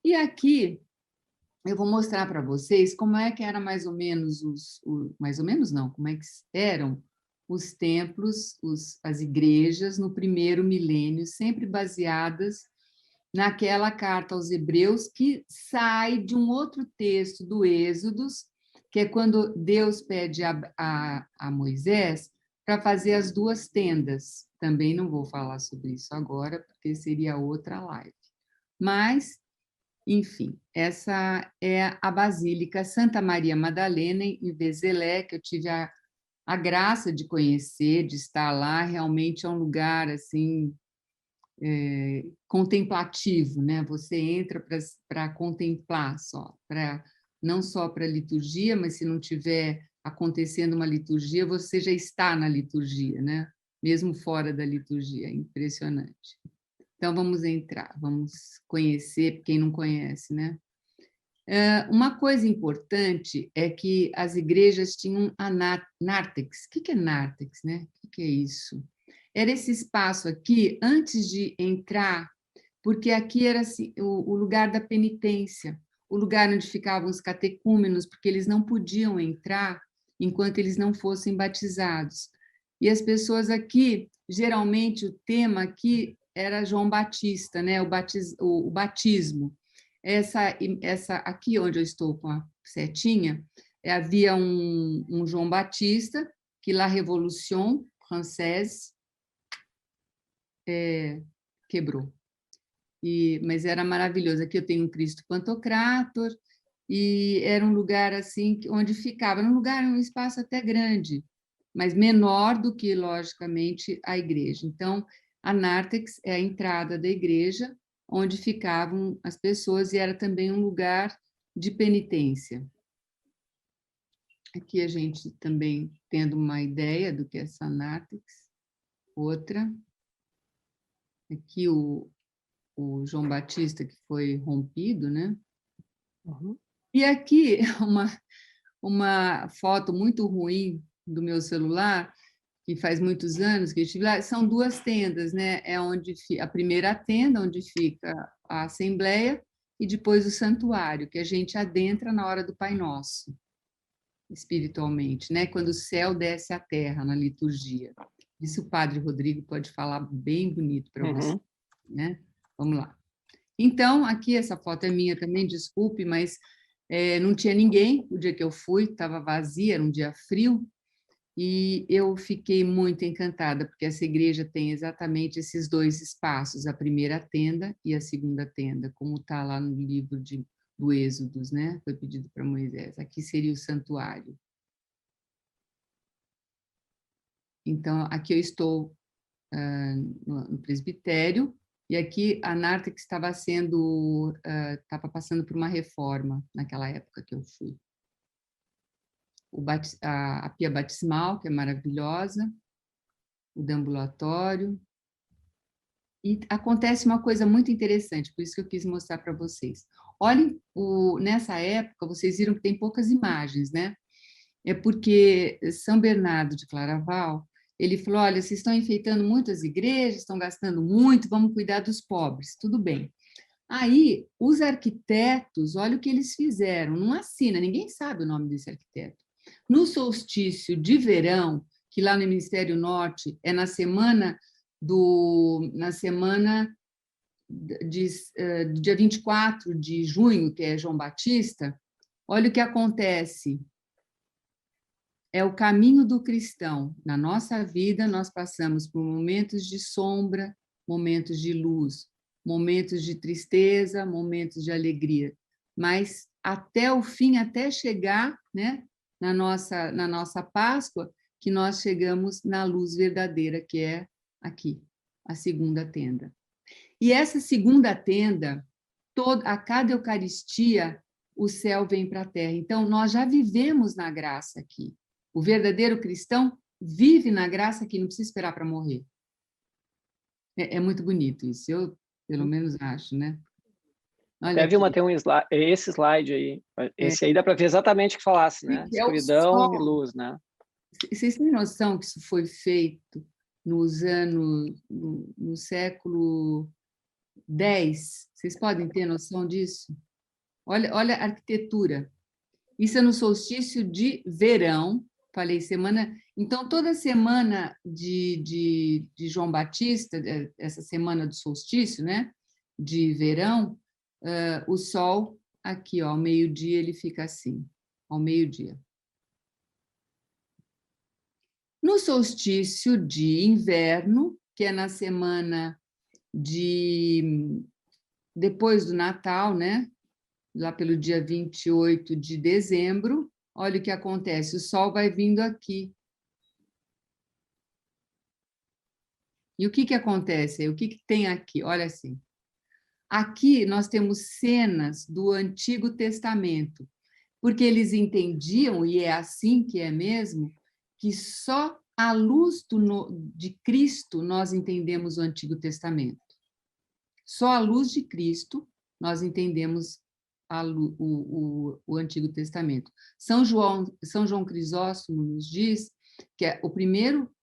E aqui eu vou mostrar para vocês como é que era mais ou menos mais ou menos não, como é que eram os templos, as igrejas no primeiro milênio, sempre baseadas naquela carta aos Hebreus que sai de um outro texto do Êxodos, que é quando Deus pede a Moisés para fazer as duas tendas. Também não vou falar sobre isso agora, porque seria outra live. Mas, enfim, essa é a Basílica Santa Maria Madalena, em Vézelé, que eu tive a graça de conhecer, de estar lá. Realmente é um lugar assim contemplativo, né? Você entra para contemplar só, não só para a liturgia, mas se não tiver acontecendo uma liturgia, você já está na liturgia, né? Mesmo fora da liturgia, é impressionante. Então, vamos entrar, vamos conhecer quem não conhece, né? Uma coisa importante é que as igrejas tinham a nártex. O que é nártex, né? O que é isso? Era esse espaço aqui, antes de entrar, porque aqui era assim, o lugar da penitência, o lugar onde ficavam os catecúmenos, porque eles não podiam entrar enquanto eles não fossem batizados. E as pessoas aqui, geralmente, o tema aqui era João Batista, né? O batismo. Essa aqui onde eu estou com a setinha, havia um João Batista, que La Révolution Française quebrou. Mas era maravilhoso. Aqui eu tenho um Cristo Pantocrator, e era um lugar assim onde ficava, um espaço até grande, mas menor do que, logicamente, a igreja. Então, a nártex é a entrada da igreja, onde ficavam as pessoas, e era também um lugar de penitência. Aqui a gente também tendo uma ideia do que é essa nártex. Outra. Aqui o João Batista, que foi rompido, né? Uhum. E aqui uma foto muito ruim do meu celular, que faz muitos anos que eu estive lá, são duas tendas, né? É onde a primeira tenda, onde fica a Assembleia, e depois o santuário, que a gente adentra na hora do Pai Nosso, espiritualmente, né? Quando o céu desce à terra na liturgia. Isso o Padre Rodrigo pode falar bem bonito para você, né? Vamos lá. Então, aqui essa foto é minha também, desculpe, mas não tinha ninguém o dia que eu fui, estava vazia, era um dia frio, e eu fiquei muito encantada, porque essa igreja tem exatamente esses dois espaços, a primeira tenda e a segunda tenda, como está lá no livro do Êxodos, né? Foi pedido para Moisés. Aqui seria o santuário. Então, aqui eu estou no presbitério, e aqui a nártex estava passando por uma reforma naquela época que eu fui. A pia batismal, que é maravilhosa, o deambulatório. E acontece uma coisa muito interessante, por isso que eu quis mostrar para vocês. Olhem, nessa época, vocês viram que tem poucas imagens, né? É porque São Bernardo de Claraval, ele falou, olha, vocês estão enfeitando muitas igrejas, estão gastando muito, vamos cuidar dos pobres. Tudo bem. Aí, os arquitetos, olha o que eles fizeram, não assina, ninguém sabe o nome desse arquiteto. No solstício de verão, que lá no Hemisfério Norte é na semana do dia 24 de junho, que é João Batista, olha o que acontece. É o caminho do cristão. Na nossa vida, nós passamos por momentos de sombra, momentos de luz, momentos de tristeza, momentos de alegria, mas até o fim, até chegar, né, na nossa Páscoa, que nós chegamos na luz verdadeira, que é aqui, a segunda tenda. E essa segunda tenda, a cada Eucaristia, o céu vem para a terra. Então, nós já vivemos na graça aqui. O verdadeiro cristão vive na graça aqui, não precisa esperar para morrer. É muito bonito isso, eu, pelo menos, acho, né? Olha aqui. Vilma, tem esse slide aí. Esse aí dá para ver exatamente o que falasse, né? É o Escuridão e sol. luz, né? Vocês têm noção que isso foi feito no século 10. Vocês podem ter noção disso? Olha a arquitetura. Isso é no solstício de verão. Falei semana... Então, toda semana de João Batista, essa semana do solstício, né? De verão, o Sol, aqui, ó, ao meio-dia, ele fica assim, ao meio-dia. No solstício de inverno, que é na semana depois do Natal, né? Lá pelo dia 28 de dezembro, olha o que acontece, o Sol vai vindo aqui. E o que acontece? O que tem aqui? Olha assim. Aqui nós temos cenas do Antigo Testamento, porque eles entendiam, e é assim que é mesmo, que só à luz de Cristo nós entendemos o Antigo Testamento. Só à luz de Cristo nós entendemos o Antigo Testamento. São João Crisóstomo nos diz que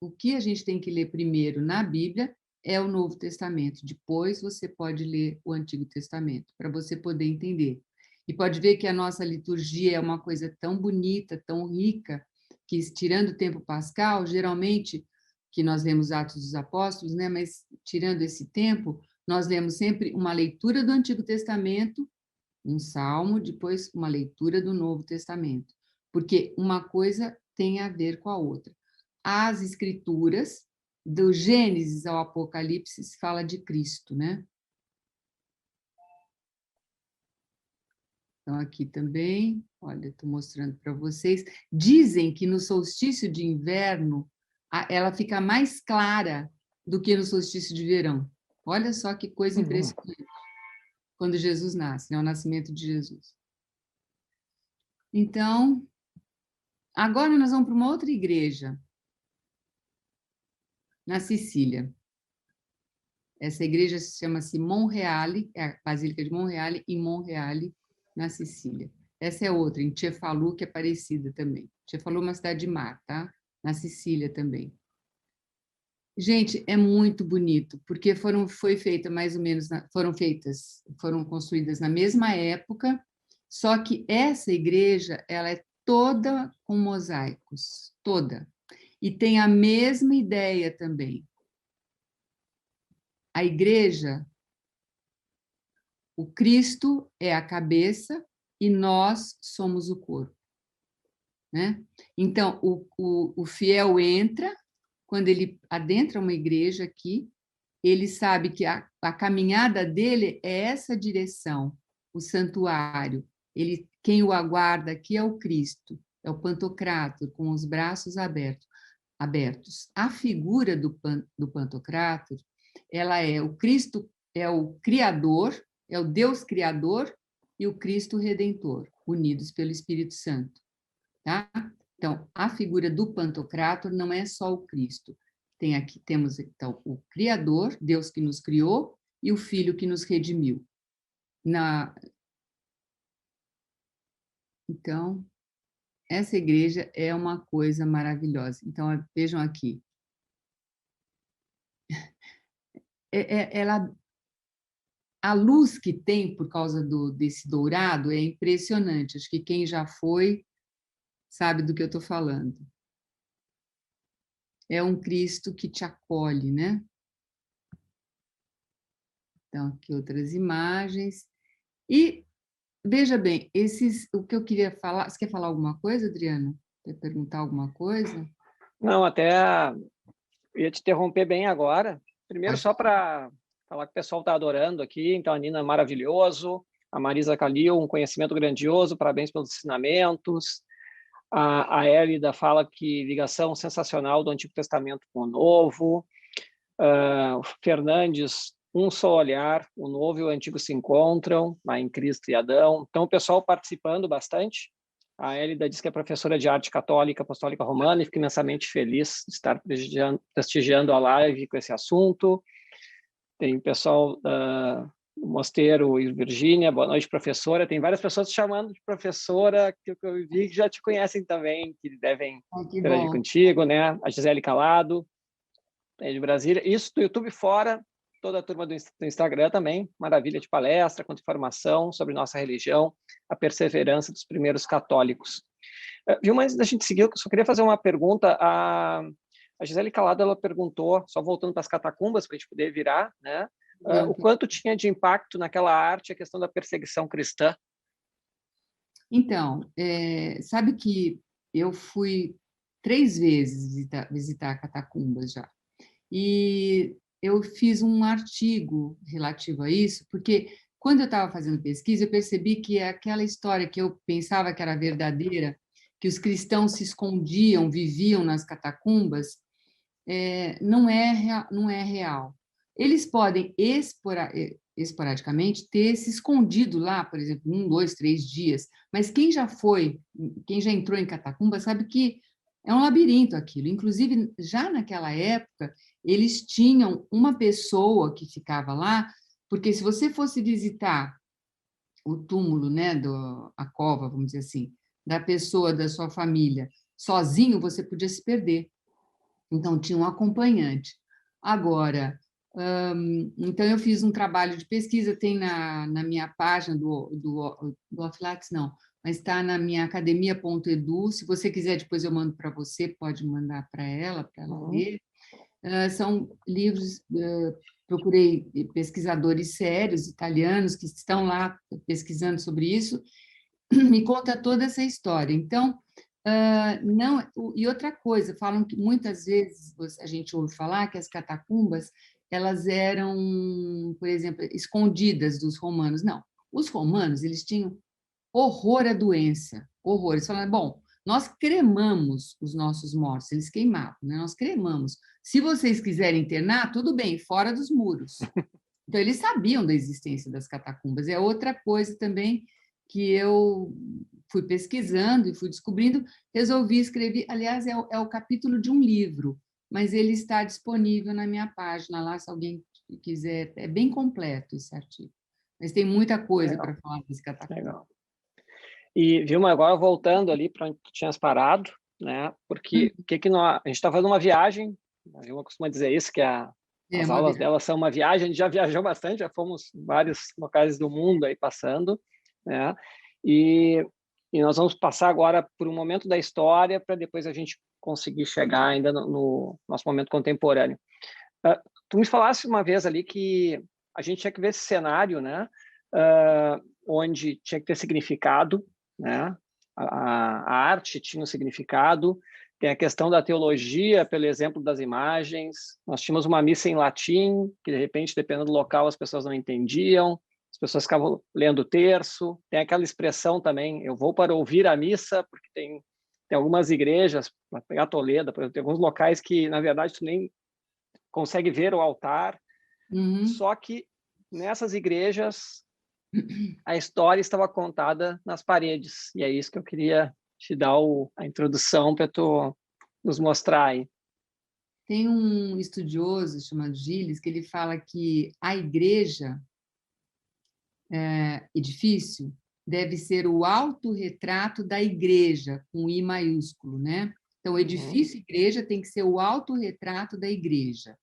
o que a gente tem que ler primeiro na Bíblia é o Novo Testamento. Depois você pode ler o Antigo Testamento, para você poder entender. E pode ver que a nossa liturgia é uma coisa tão bonita, tão rica, que, tirando o tempo pascal, geralmente, que nós lemos Atos dos Apóstolos, né? Mas tirando esse tempo, nós lemos sempre uma leitura do Antigo Testamento, um salmo, depois uma leitura do Novo Testamento, porque uma coisa tem a ver com a outra. As escrituras, do Gênesis ao Apocalipse, se fala de Cristo, né? Então, aqui também, olha, estou mostrando para vocês. Dizem que no solstício de inverno, ela fica mais clara do que no solstício de verão. Olha só que coisa impressionante. Quando Jesus nasce, né? O nascimento de Jesus. Então, agora nós vamos para uma outra igreja, na Sicília. Essa igreja chama-se Monreale, é a Basílica de Monreale, em Monreale, na Sicília. Essa é outra, em Cefalu, que é parecida também. Cefalu é uma cidade de mar, tá? Na Sicília também. Gente, é muito bonito, porque foram construídas na mesma época, só que essa igreja, ela é toda com mosaicos, toda. E tem a mesma ideia também. A igreja, o Cristo é a cabeça e nós somos o corpo, né? Então, o fiel entra, quando ele adentra uma igreja aqui, ele sabe que a caminhada dele é essa direção, o santuário. Quem o aguarda aqui é o Cristo, é o Pantocrátor, com os braços abertos. A figura do Pantocrátor, ela é o Cristo, é o Criador, é o Deus Criador e o Cristo Redentor, unidos pelo Espírito Santo. Tá? Então, a figura do Pantocrátor não é só o Cristo. Temos, então, o Criador, Deus que nos criou, e o Filho que nos redimiu. Então, essa igreja é uma coisa maravilhosa. Então, vejam aqui. A luz que tem por causa desse dourado é impressionante. Acho que quem já foi sabe do que eu estou falando. É um Cristo que te acolhe, né? Então, aqui outras imagens. E, veja bem, o que eu queria falar... Você quer falar alguma coisa, Adriana? Quer perguntar alguma coisa? Não, até ia te interromper bem agora. Primeiro, só para falar que o pessoal está adorando aqui. Então, a Nina é maravilhoso. A Marisa Calil, um conhecimento grandioso. Parabéns pelos ensinamentos. A Hélida fala que ligação sensacional do Antigo Testamento com o Novo. O Fernandes, um só olhar, o Novo e o Antigo se encontram, lá em Cristo e Adão. Então, o pessoal participando bastante. A Hélida diz que é professora de arte católica, apostólica romana, e fica imensamente feliz de estar prestigiando a live com esse assunto. Tem o pessoal do Mosteiro e Virgínia, boa noite, professora. Tem várias pessoas te chamando de professora, que eu vi que já te conhecem também, que devem interagir contigo, né? A Gisele Calado, de Brasília. Isso do YouTube fora, toda a turma do Instagram também, maravilha de palestra, quanto informação sobre nossa religião, a perseverança dos primeiros católicos. Viu, mas da gente seguir, eu só queria fazer uma pergunta. A Gisele Calado, ela perguntou, só voltando para as catacumbas, para a gente poder virar, né? O quanto tinha de impacto naquela arte a questão da perseguição cristã? Então, sabe que eu fui 3 vezes visitar catacumbas já. E eu fiz um artigo relativo a isso, porque quando eu estava fazendo pesquisa, eu percebi que aquela história que eu pensava que era verdadeira, que os cristãos se escondiam, viviam nas catacumbas, não é real. Eles podem esporadicamente ter se escondido lá, por exemplo, 1, 2, 3 dias, mas quem já entrou em catacumba sabe que é um labirinto aquilo. Inclusive, já naquela época, eles tinham uma pessoa que ficava lá, porque se você fosse visitar o túmulo, né, a cova, vamos dizer assim, da pessoa da sua família, sozinho, você podia se perder. Então, tinha um acompanhante. Agora, então, eu fiz um trabalho de pesquisa, tem na minha página do Oflax, não, mas está na minha academia.edu. Se você quiser, depois eu mando para você, pode mandar para ela ler. São livros, procurei pesquisadores sérios, italianos, que estão lá pesquisando sobre isso, me conta toda essa história. Então, não, e outra coisa, falam que muitas vezes a gente ouve falar que as catacumbas elas eram, por exemplo, escondidas dos romanos. Não, os romanos eles tinham horror à doença, horror. Eles falaram, bom, nós cremamos os nossos mortos, eles queimavam, né? Nós cremamos. Se vocês quiserem internar, tudo bem, fora dos muros. Então, eles sabiam da existência das catacumbas. É outra coisa também que eu fui pesquisando e fui descobrindo, resolvi escrever, aliás, é o capítulo de um livro, mas ele está disponível na minha página lá, se alguém quiser, é bem completo esse artigo. Mas tem muita coisa para falar desse catacumba. Legal. E, Vilma, agora voltando ali para onde tu tinhas parado, né? Porque a gente está fazendo uma viagem, a Vilma costuma dizer isso, que as aulas dela são uma viagem, a gente já viajou bastante, já fomos em vários locais do mundo aí passando, né? E nós vamos passar agora por um momento da história para depois a gente conseguir chegar ainda no nosso momento contemporâneo. Tu me falasse uma vez ali que a gente tinha que ver esse cenário, né? Onde tinha que ter significado, né? A arte tinha um significado, tem a questão da teologia, pelo exemplo das imagens. Nós tínhamos uma missa em latim, que de repente, dependendo do local, as pessoas não entendiam, as pessoas ficavam lendo o terço. Tem aquela expressão também, eu vou para ouvir a missa, porque tem algumas igrejas, para pegar Toledo, por exemplo, tem alguns locais que, na verdade, tu nem consegue ver o altar. Só que nessas igrejas a história estava contada nas paredes, e é isso que eu queria te dar a introdução para tu nos mostrar aí. Tem um estudioso chamado Gilles que ele fala que a igreja, edifício, deve ser o autorretrato da igreja, com I maiúsculo, né? Então, o edifício igreja tem que ser o autorretrato da igreja.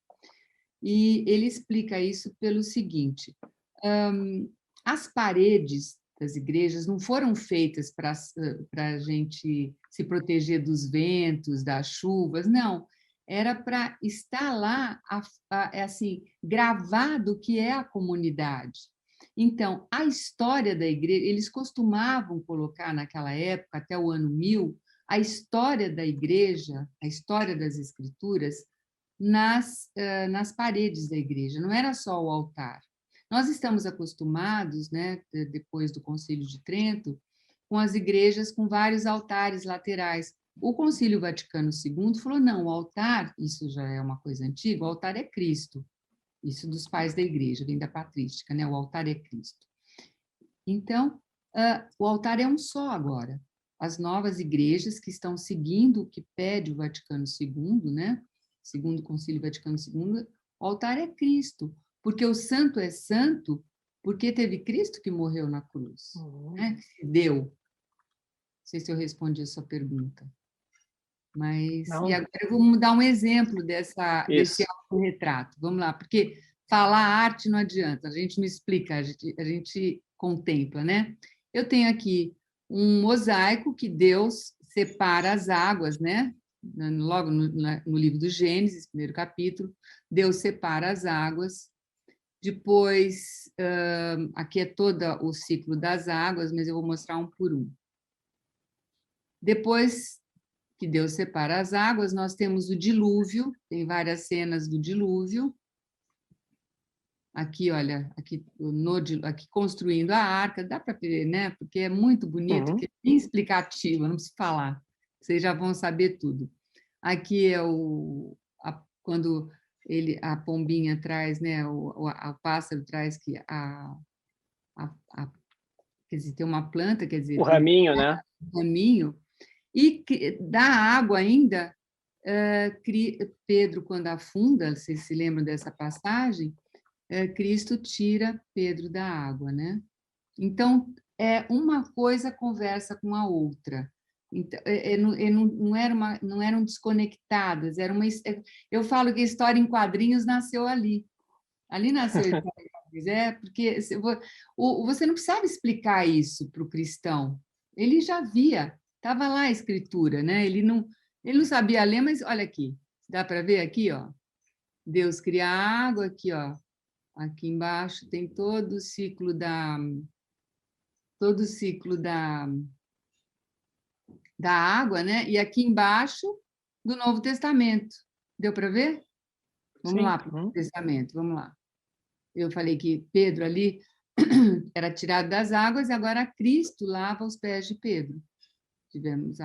E ele explica isso pelo seguinte: as paredes das igrejas não foram feitas para a gente se proteger dos ventos, das chuvas, não. Era para estar lá, assim, gravado o que é a comunidade. Então, a história da igreja, eles costumavam colocar naquela época, até o ano 1000, a história da igreja, a história das escrituras, nas paredes da igreja, não era só o altar. Nós estamos acostumados, né, depois do Concílio de Trento, com as igrejas com vários altares laterais. O Concílio Vaticano II falou, não, o altar, isso já é uma coisa antiga, o altar é Cristo. Isso dos pais da igreja, vem da patrística, né? O altar é Cristo. Então, o altar é um só agora. As novas igrejas que estão seguindo o que pede o Vaticano II, né? Segundo o Concílio Vaticano II, o altar é Cristo, porque o santo é santo porque teve Cristo que morreu na cruz, né? Que se deu. Não sei se eu respondi a sua pergunta. Mas, e agora eu vou dar um exemplo desse autorretrato. Vamos lá, porque falar arte não adianta, a gente não explica, a gente contempla, né? Eu tenho aqui um mosaico que Deus separa as águas, né? Logo no livro do Gênesis, primeiro capítulo, Deus separa as águas. Depois, aqui é todo o ciclo das águas, mas eu vou mostrar um por um. Depois que Deus separa as águas, nós temos o dilúvio, tem várias cenas do dilúvio. Aqui, olha, aqui construindo a arca, dá para ver, né? Porque é muito bonito, que é bem explicativo, não preciso falar, vocês já vão saber tudo. Aqui é quando a pombinha traz, né? O pássaro traz que quer dizer, tem uma planta, quer dizer, O raminho, né? Um raminho, e da água ainda, Pedro, quando afunda, vocês se lembram dessa passagem? Cristo tira Pedro da água, né? Então, uma coisa conversa com a outra. Então, não eram desconectadas, eu falo que a história em quadrinhos nasceu ali. Ali nasceu a história em quadrinhos, porque você não precisava explicar isso para o cristão. Ele já via, estava lá a escritura, né? Ele não sabia ler, mas olha aqui, dá para ver aqui, ó. Deus cria a água, aqui, ó. Aqui embaixo tem todo o ciclo da água, né? E aqui embaixo do Novo Testamento. Deu para ver? Vamos Sim. lá para o Novo Testamento, vamos lá. Eu falei que Pedro ali era tirado das águas e agora Cristo lava os pés de Pedro. Tivemos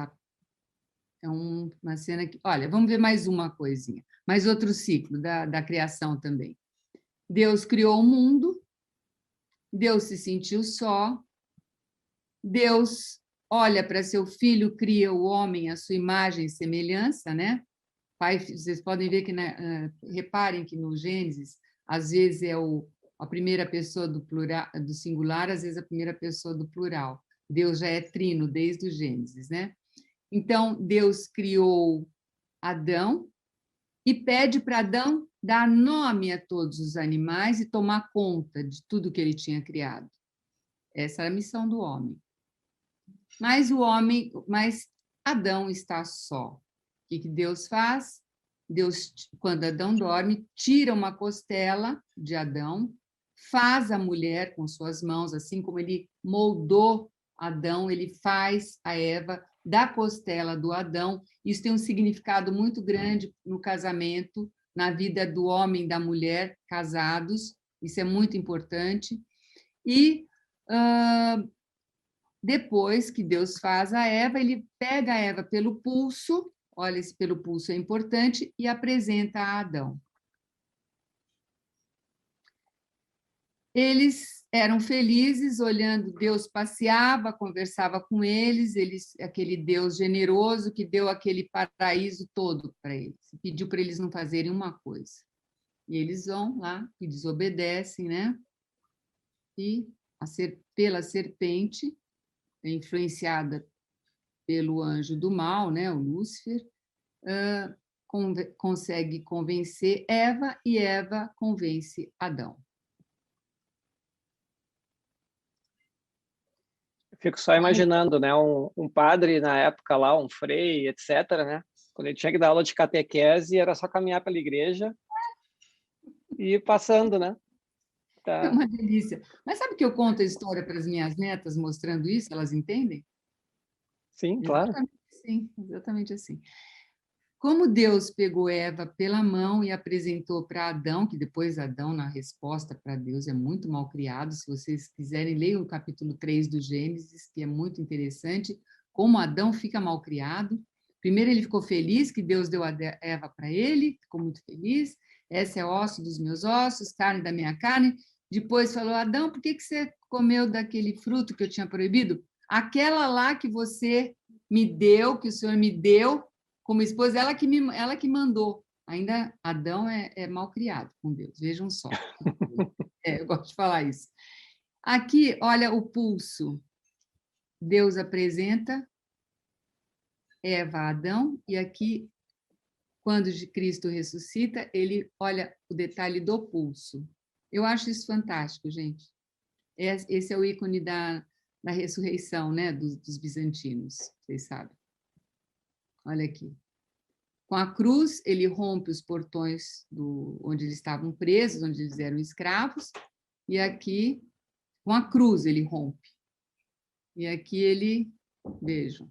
uma cena que... Olha, vamos ver mais uma coisinha. Mais outro ciclo da criação também. Deus criou o mundo, Deus se sentiu só, Deus olha para seu filho, cria o homem à sua imagem e semelhança, né? Pai, vocês podem ver que, reparem que no Gênesis, às vezes a primeira pessoa do plural, do singular, às vezes a primeira pessoa do plural. Deus já é trino desde o Gênesis, né? Então, Deus criou Adão e pede para Adão dar nome a todos os animais e tomar conta de tudo que ele tinha criado. Essa era a missão do homem. Mas Adão está só. O que Deus faz? Deus, quando Adão dorme, tira uma costela de Adão, faz a mulher com suas mãos, assim como ele moldou Adão, ele faz a Eva da costela do Adão. Isso tem um significado muito grande no casamento, na vida do homem e da mulher casados. Isso é muito importante. E depois que Deus faz a Eva, ele pega a Eva pelo pulso, olha, esse pelo pulso é importante, e apresenta a Adão. Eles eram felizes, olhando, Deus passeava, conversava com eles, aquele Deus generoso que deu aquele paraíso todo para eles, pediu para eles não fazerem uma coisa. E eles vão lá e desobedecem, né? E pela serpente, influenciada pelo anjo do mal, né, o Lúcifer, consegue convencer Eva e Eva convence Adão. Fico só imaginando, né, um padre na época lá, um frei, etc., né? Quando ele tinha que dar aula de catequese, era só caminhar pela igreja e ir passando, né? Tá. É uma delícia. Mas sabe que eu conto a história para as minhas netas mostrando isso? Elas entendem? Sim, claro. Sim, exatamente assim. Como Deus pegou Eva pela mão e apresentou para Adão, que depois Adão, na resposta para Deus, é muito mal criado. Se vocês quiserem, leiam o capítulo 3 do Gênesis, que é muito interessante, como Adão fica mal criado. Primeiro ele ficou feliz que Deus deu a Eva para ele, ficou muito feliz. Essa é osso dos meus ossos, carne da minha carne. Depois falou, Adão, por que você comeu daquele fruto que eu tinha proibido? Aquela lá que você me deu, que o Senhor me deu, como esposa, ela que mandou. Ainda Adão é mal criado com Deus, vejam só. Eu gosto de falar isso. Aqui, olha o pulso. Deus apresenta Eva a Adão, e aqui, quando Cristo ressuscita, ele olha o detalhe do pulso. Eu acho isso fantástico, gente. Esse é o ícone da ressurreição, né, dos bizantinos, vocês sabem. Olha aqui. Com a cruz, ele rompe os portões onde eles estavam presos, onde eles eram escravos, e aqui, com a cruz, ele rompe. E aqui ele, vejam.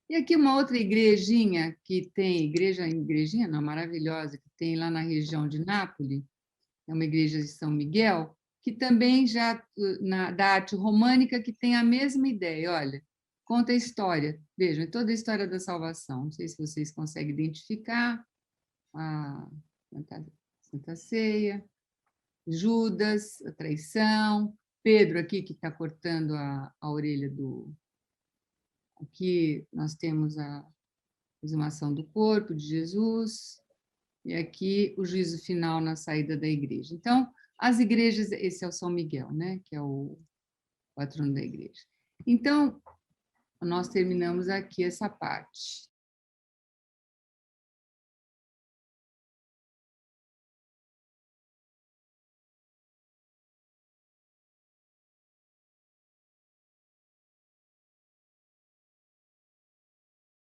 E aqui uma outra igrejinha que tem, igrejinha não, maravilhosa, que tem lá na região de Nápoles, é uma igreja de São Miguel, que também já, da arte românica, que tem a mesma ideia, olha, conta a história, vejam, é toda a história da salvação, não sei se vocês conseguem identificar, a Santa Ceia, Judas, a traição, Pedro aqui que está cortando a orelha do... Aqui nós temos a exumação do corpo de Jesus, e aqui o juízo final na saída da igreja. Então, as igrejas, esse é o São Miguel, né, que é o patrono da igreja. Então, nós terminamos aqui essa parte.